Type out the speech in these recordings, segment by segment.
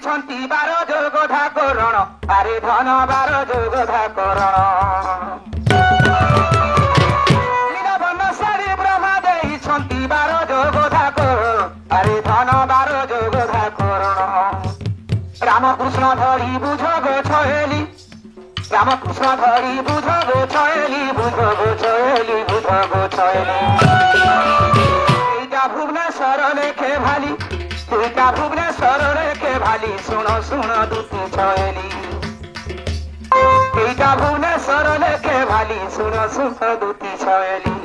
ଦେଇଛନ୍ତି ବାର ଯୋଗଧା କରଣ ଆରେ ଧନ ବାର ଯୋଗଧା କରଣ ନୀଳବର୍ଣ୍ଣ ଶାଢ଼ୀ ବ୍ରହ୍ମା ଦେଇଛନ୍ତି ବାର ଯୋଗଧା କରଣ ଆରେ ଧନ ବାର ଯୋଗଧା କରଣ ରାମକୃଷ୍ଣ ଧରି ବୁଝ ଗୋ ଛଏଲି ରାମକୃଷ୍ଣ ଧରି ବୁଝ ଗୋ ଛଏଲି ବୁଝ ଗୋ ଛଏଲି ବୁଝ ଗୋ ଛଏଲି এইটা ভুবনেশ্বর লেখে ভালি এইটা ভুবনেশ্বর লেখে ভালি শুণ শুণ দুটি ছয়েলি এইটা ভুবনেশ্বর লেখে ভালি শুণ শুণ দুটি ছয়েলি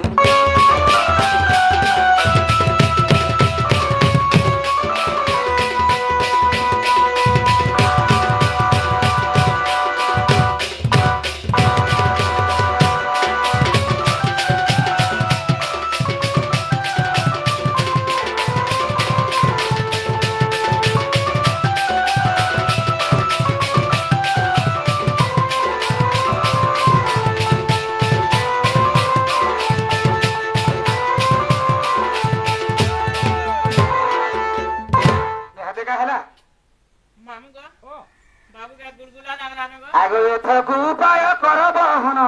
আগে এথকু উপায় কর বহন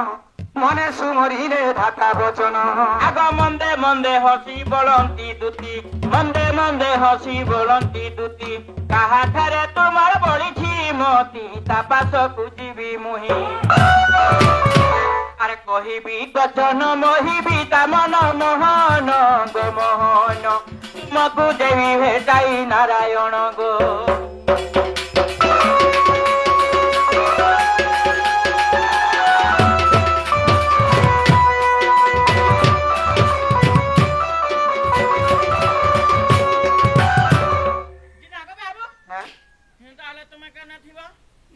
মনে সুমরিলে ধাতা বচন আগ মন্দে মন্দে হসি বলন্তি দুতি মন্দে মন্দে হসি বলন্তি দুতি কাহাঠারে তোমার বলিছি মতি তা পাশকু ଯିବି মুহি আরে কহিবি বচন মহিবি তা মন মোহন গো মোহন তুমকু দেবী ভেটাই নারায়ণ গো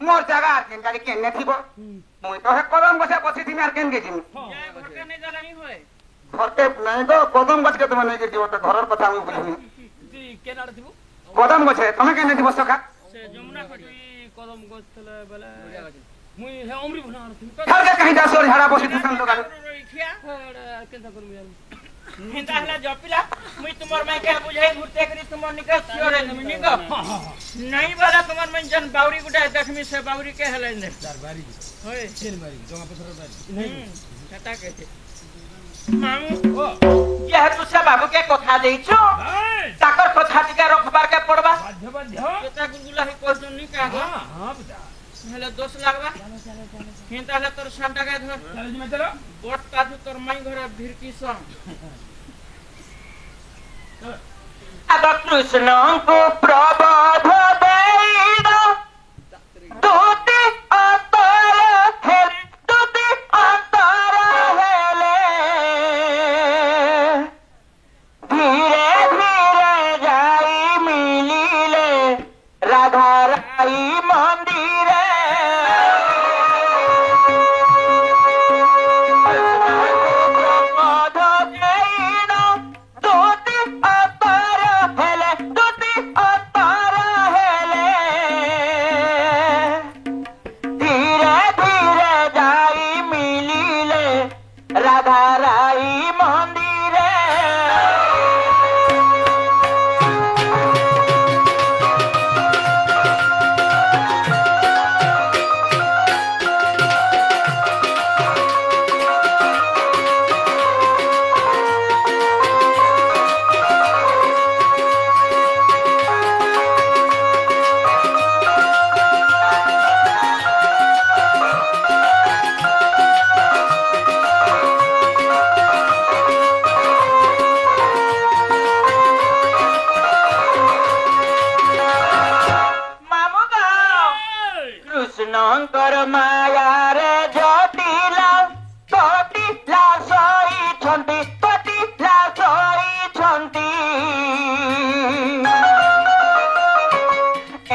মোর জায়গা আর কেন গাড়ি কেন থিব মুই তো হে কদম গছে বসি থিমি আর কেন গেছিমি ঘরকে নাই গো কদম গছকে তুমি নেই গেছিব তো ঘরের কথা আমি বুঝিনি কদম গছে তুমি কেন থিব সখা কদম গছ তলে বেলে মুই হে অমরি ভনা খালকে কাহি যা সোর ঝাড়া বসি তুসন তো গাড়ি কেনতা করবি আর হিন্দা হলা জপিলা মুই তোমার মাইকে বুঝাই ঘুরতে করি তোমার নিকা সিওরে নমি নিকা নাই বালা তোমার মন জন বাউরি গুডা দেখমি সে বাউরি কে হলাই নে তার বাড়ি হয় চেন বাড়ি জমা পছর বাড়ি কাটা কেতে মামু ও যেহেতু সে বাবুকে কথা দেইছো তাকর কথা টিকা রখবার কে পড়বা বাধ্য বাধ্য কেতা গুলগুলা হে কইছন নি কা হ্যাঁ বেটা হেলে দোষ লাগবা হিন্দা হলা তোর সামটা কে ধর চলো জি চলো বট কাজু তোর মাই ঘরে ভিড়কি সং আগ কৃষ্ণଙ୍କୁ প্রবোধ দেইদ দুতি অন্তর হেলে দুতি অন্তর হেলে ধীরে ধীরে যাই মিলিলে রাধা রাই মন্দিরে রাধা রাই মন্দিরে কৃষ্ণঙ্কর মায়ারে জটিলা কটিলা সইছন্তি কটিলা সইছন্তি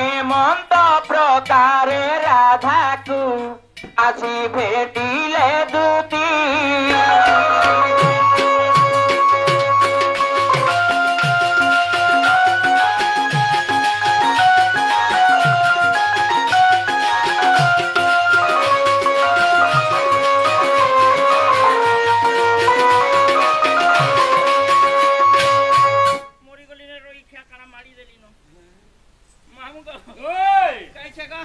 এমন্ত প্রকারে রাধাকু আসি ভেটিলে দুতি ও काय छे का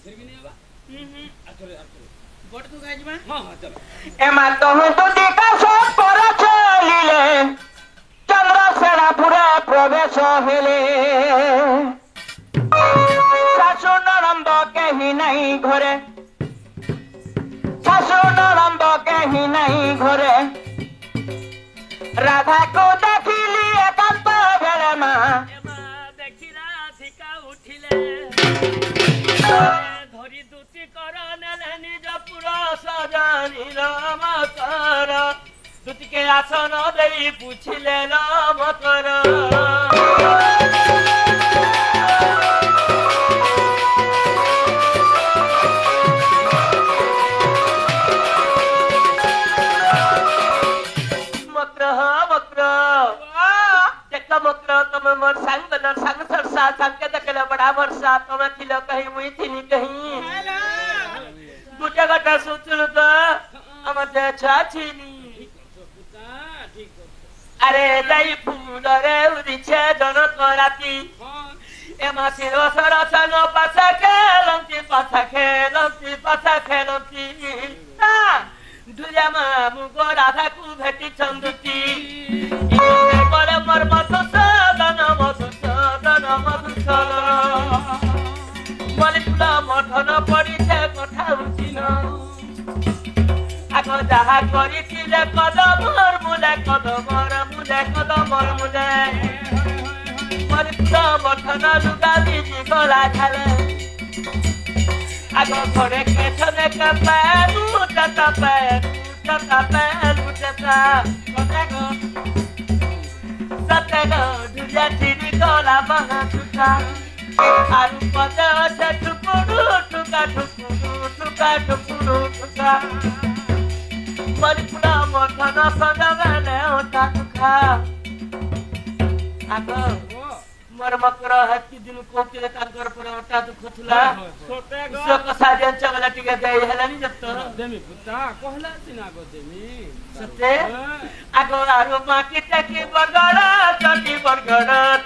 फिर भी नहीं होगा चलो गोट तू खाई जीवा हां हां चलो एमा तो हूँ तो दिका सब पर चलिले चंद्र सेना पूरा प्रवेश हेले शाशु ननंद कहीं नहीं घरे शाशु ननंद कहीं नहीं घरे राधा को देखिली एकांत बेले माँ देखिला सिका उठिले धरी दुती कर नेले निज पुरा सजानी रामकर दुती के आसन देई पूछिले रामकर बड़ा वर्षा तुम्हें थिलो कहीं मुई थिनी कहीं गुटे गटा सोचल तो हमते छाछिनी अरे दई फूल रे उदिछे जन कराती एमा सिरो सरस न पाछा खेलंती दुलिया मा मुगो राधा को भेटी चंदुती बोले मोर मधुसूदन मलिपुला मठन पड़िछे कथा उठिन आग जहा करिथिले कदमर मुले मलिपुला मठन लुगा बीजी गला खाले आग घरे केठने कपे लुटता सतेगो दुलिया चिरी गला बना छुटा आलू पदे से ठुकुरु ठुका मरिपुरा मठन सजगले होता दुखा आगो मोर मकर हत्ती दिन कोतिले तांकर पर होता दुखुला छोटेगो सो कसाजन चगला टिके देई हेलानी जत्त देमी पुता कहला सिना गो देमी सते आगो आरो माकी टकी बरगड़ चटी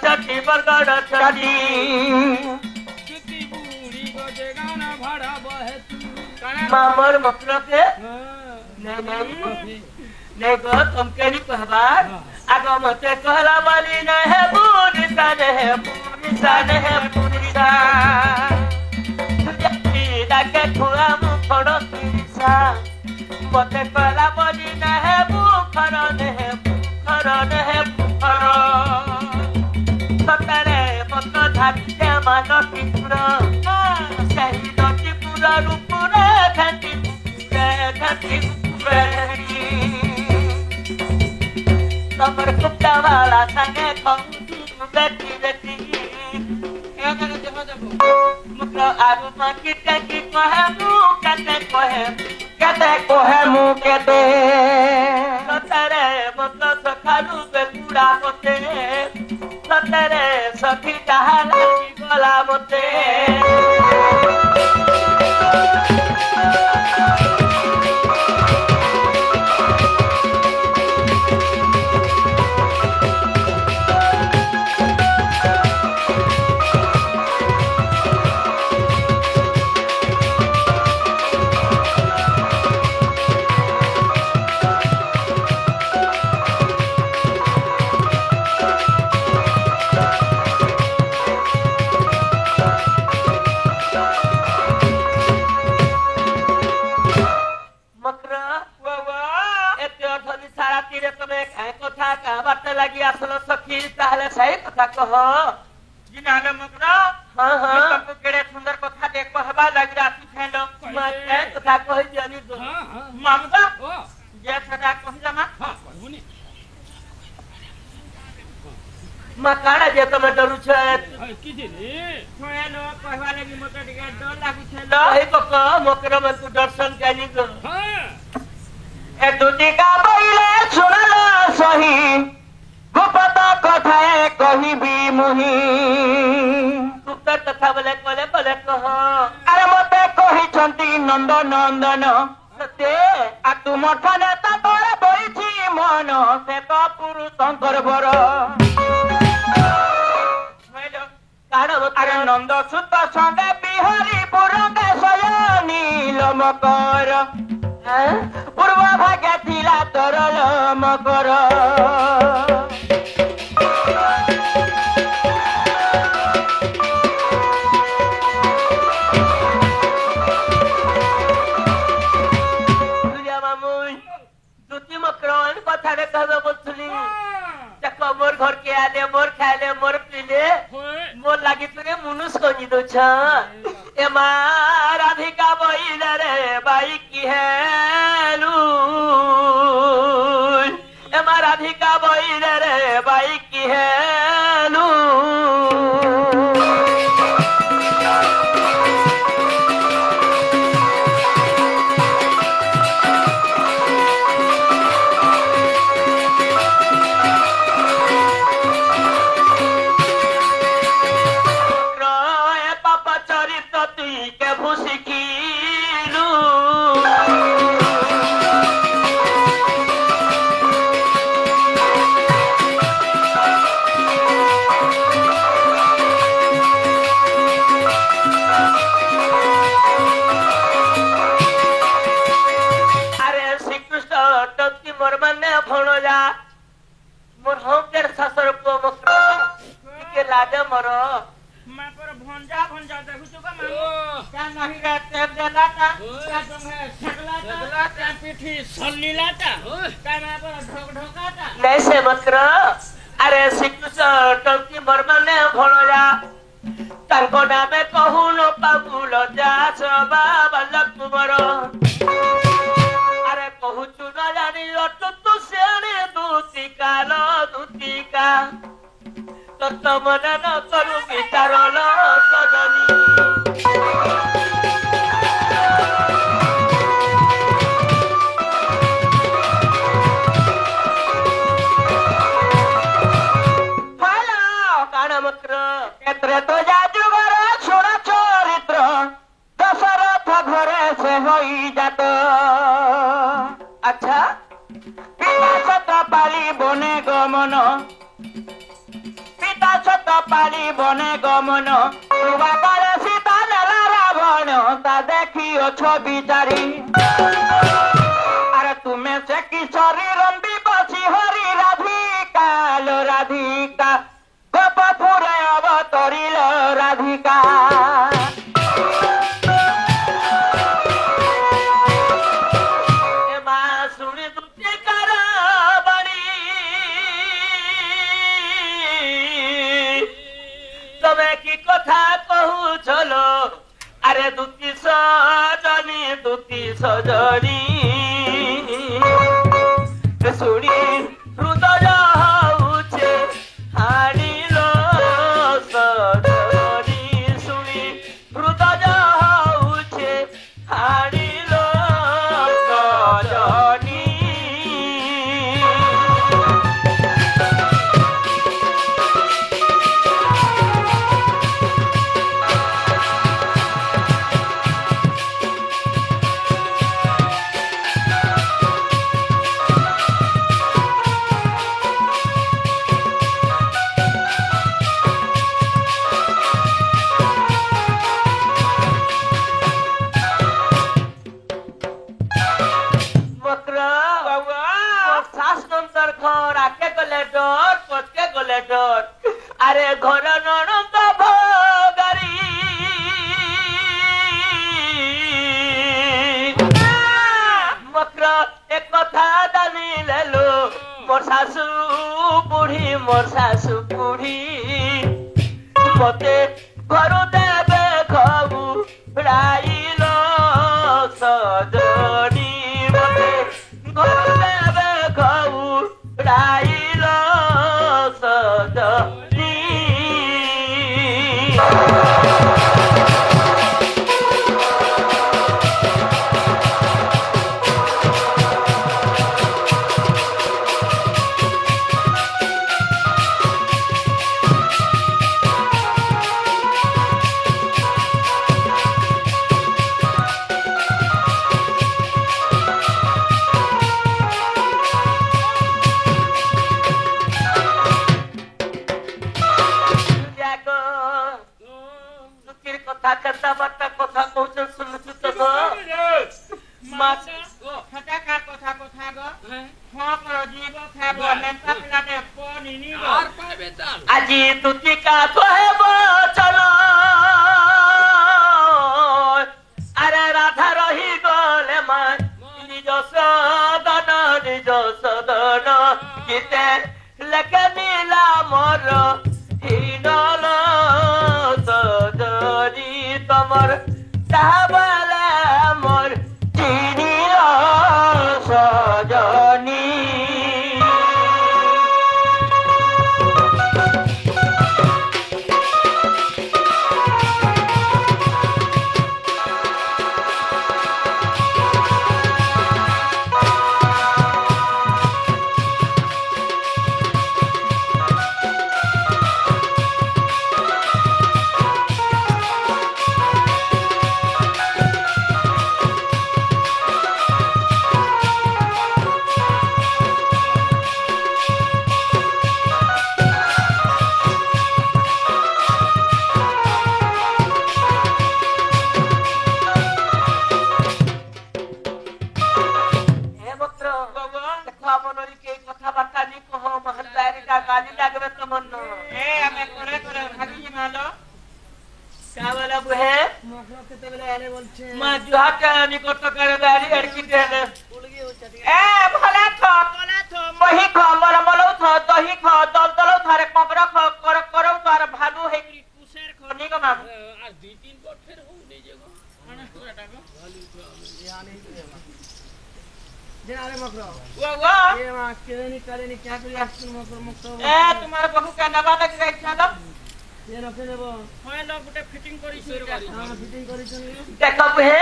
चटी किती बूढ़ी गो जे गाना भाड़ा बहे तू मामर मकर के नहीं गो तुम के नहीं कहबार आगो मते कहला वाली न है बुरिसा डाके खुआ मुखड़ो तिरिसा मते कहला वाली न है बुखर सतरे मत धाती के मान टिपुर सही नटीपुर रूपुरे घाटी तमर कुत्ता वाला संगे खंगी बेटी मुक्र आरु माकी टकी कहे मु केते सतरे मत सखालु बेकुड़ा मते सतरे सखी कहाला गला मते लगी आसलो सखी ताहले सही कथा कह जिनाले मकरा हां तुमको केड़े सुंदर कथा देख कहबा लगी राती फेलो मते कथा कहि जनी दो मामदा जे सदा कहिला मा हां कहबुनी मकाड़ा जे तमे डरू छ की दिनी छोयालो कहबा लगी मते डिगे डर लागु छलो हे कक मकरा मन तू दर्शन कानी गो हां ए दुती का बइले सुनलो सही गुप्त कथाए कही भी मुही गुप्त कथा बोले कले कह अरे मते कही छंती नंद नंदन सते आ तुम ठने ता तोरे बइछि मन से तो पुरुष शंकर बर अरे নন্দ সুত সঙ্গে বিহারী পুরঙ্গে শয়নী লোমকর পূর্ব ভাগে ଥିଲା তোর লোমকর কথাটা কবে বলছিলি মোর ঘরকে আলে মোর খাইলে মোর পিলে মোর লাগি তুই মুনুষ করি দোছ এমা রাধিকা বইলে রে বাই কি হেলু এমা রাধিকা বইলে রে বাই কি হেলু अरे श्रीकृष्ण टंकी बर्माने भोला तांको नामे कहून पाबुल जास बाबल कुमार अरे कहूचु न जानी तू सेने दूतिका तत्त मन न करू विचार लो सजनी तो जाजुगर छोड़ चरित्र दशरथ घरे से होई जात अच्छा पिता सत पाली बने गमन पिता सत पाली बने गमन बाबार सीता नेला रावण ता देखी अछो बिचारी अरे तुम्हें से किशोरी रंबी बसी हरी राधिका लो राधिका गोपपुरे अवतरिल राधिका एमा सुनी दुती कारबाणी तबे की कथा कहू चलो अरे दुती सजनी सुनी हृदय हउछे हाड़ी अरे घर ननद भगारी मक्र एक कथा जानी लेलो मोर सासू बुढ़ी मते घर देवे खबू राइल सजनी मते घर देवे खबू राइल सजनी কথা কেতা বার্তা কথা কହୁଛ শুনুଛୁ তো গো মাছ হটা কা কথা কথা গো হ্যাঁ কর জীব খাব নেতা পিলাতে পনিনি গো আর পাবে তাল আজি তুতিকা কহেব চল আরে রাধা রহি গলে মাই নিজ সদন কিতে লেখে দিলা মোর হিনল সজনি তোমার তাহলে মোর চিনিল সজনি तुम्हारे बहु का नवा लग गई चलो ये नखे देबो होय लोग गुटे फिटिंग करी हां फिटिंग करी देखो हे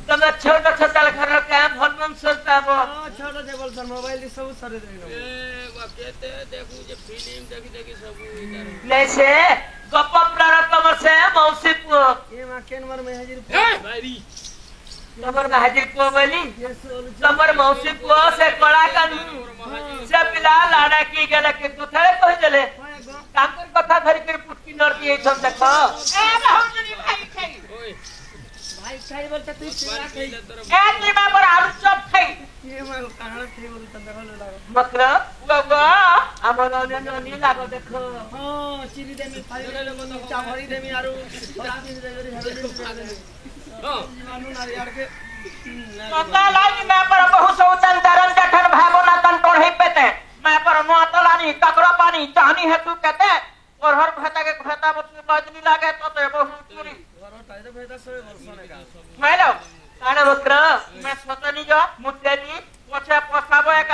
तुम छोटा छोटा घर का भनमन सोचताबो छोटा देबल सर मोबाइल दी सब सरे देनो ए केते देखू जे फिल्म देखि देखि सब इधर ले से गप प्रारंभ से मौसी को ये मा केनवर में हाजिर भाई नंबर में हाजिर को बोली नंबर मौसी को से कड़ा कानू से पिला लाड़ा की गेले के कुथरे कह देले काम कर कथा धरि के पुटकी नर दिए छम देखो ए बहुजनी भाई खाई ओए भाई खाई बोलते तू पिला खाई ए निमा पर आलू चप खाई ये मैं कहां खाई बोल त देखो लागो मकरा बाबा हमर नी लागो देखो हां चिनी दे मी खाई ले मत चा भरी दे मी आरो राती दे दे मानू ना यार के लानी मैं पर बहु सौतन तरन जठन भागोना तन टोढ़ी पेते मैं पर नुआ तलानी ककरो पानी चाहनी है तू कहते और हर भता के भता बाजनी लागे तो ते बहु चोरी घरो टाइरे भता सोए वर्षने का मैं लो आने बकरा मैं स्वतनी जो मुतेली पछे पसाबो एक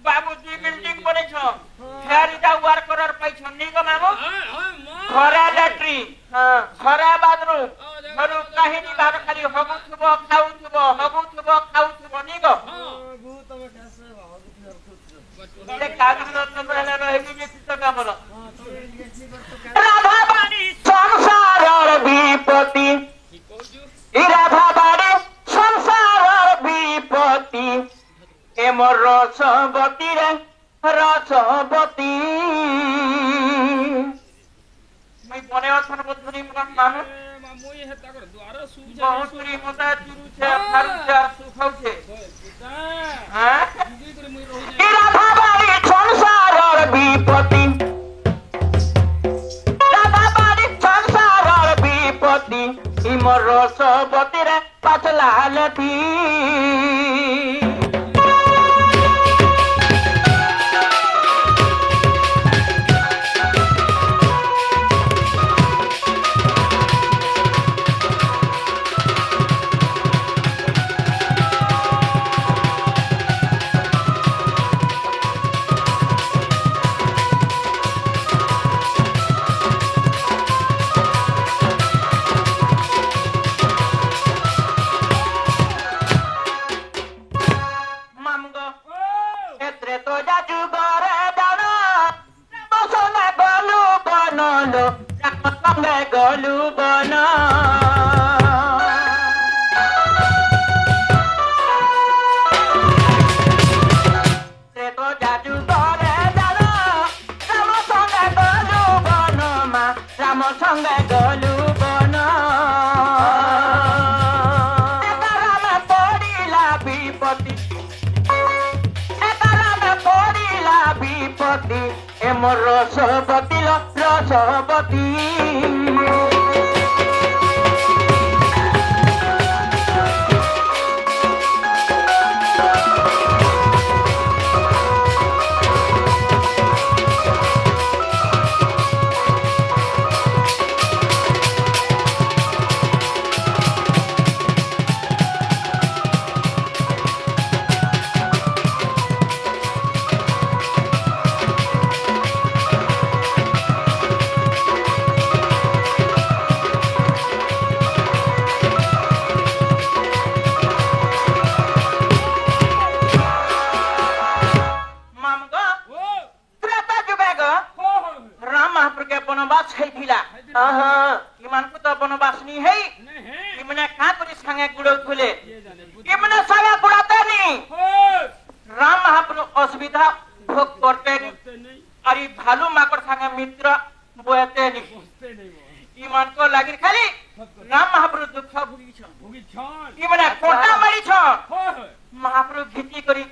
बाबूजी बिल्डिंग बने छो फेर इटा वर्क करर पै छन्नी को मामो घरे लैट्री हां घरे बाथरूम मरु काहिनी बार खाली हगु थुबो खाउ थुबो नी गो गु तमे कैसे भाव ले कागज न तमरे रहे कि तो काम बोलो राधा बाड़ी संसारर विपत्ति ई राधा बाड़ी संसारर विपत्ति ए मोर रसवती रे रसवती मैं बने अथन बधुनी मानु मुई हेता कर द्वार सुजा बहुतरी मता तिरु छे फारु छे सुखाउ छे हां ई राधा बाड़ी संसारर विपत्ति राधा बाड़ी संसारर विपत्ति ई मोर रसवती रे पाछला लथी गलू बना से तो जादू करे जानो राम संगे गलू बन मा राम সঙ্গে গলু বন একারামে পড়িলা বিপত্তি একারামে পড়িলা বিপত্তি এমর রসবতী রসবতী असुविधा भोग करते नहीं अरे भालू माकड़ संगे मित्र बोते नहीं ईमान को लागिर खाली राम महाप्रभु दुख भोगी छन ई माने कोटा मारी छ महाप्रभु भीति करी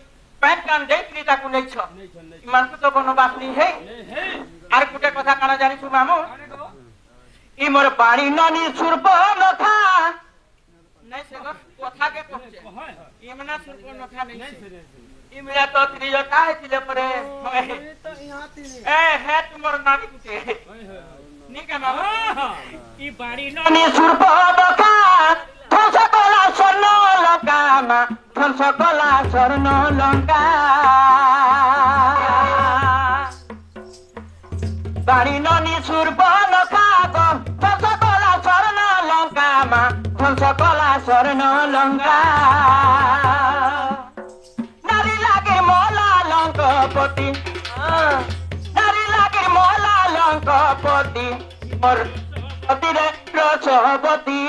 पैन कान दे प्रीता को नहीं छ ईमान को तो बनवास नहीं है आर कुटे कथा काना जानि छु मामू ई मोर बाणी ननी सुरप नथा नहीं से कथा के कहছে ई माने सुरप नथा नहीं इमरा तो त्रिजटा है तिले परे तो यहां तिने ए है तुमर नानी कुटे नी का मामा ई बाड़ी ननी सुरप बका थस कला स्वर्ण लंका थस कला स्वर्ण लंका बाड़ी ननी सुरप लंका थस कला स्वर्ण लंका थस कला स्वर्ण लंका लंकपति नारी लागे मोला लंकपति और पति रे रसवती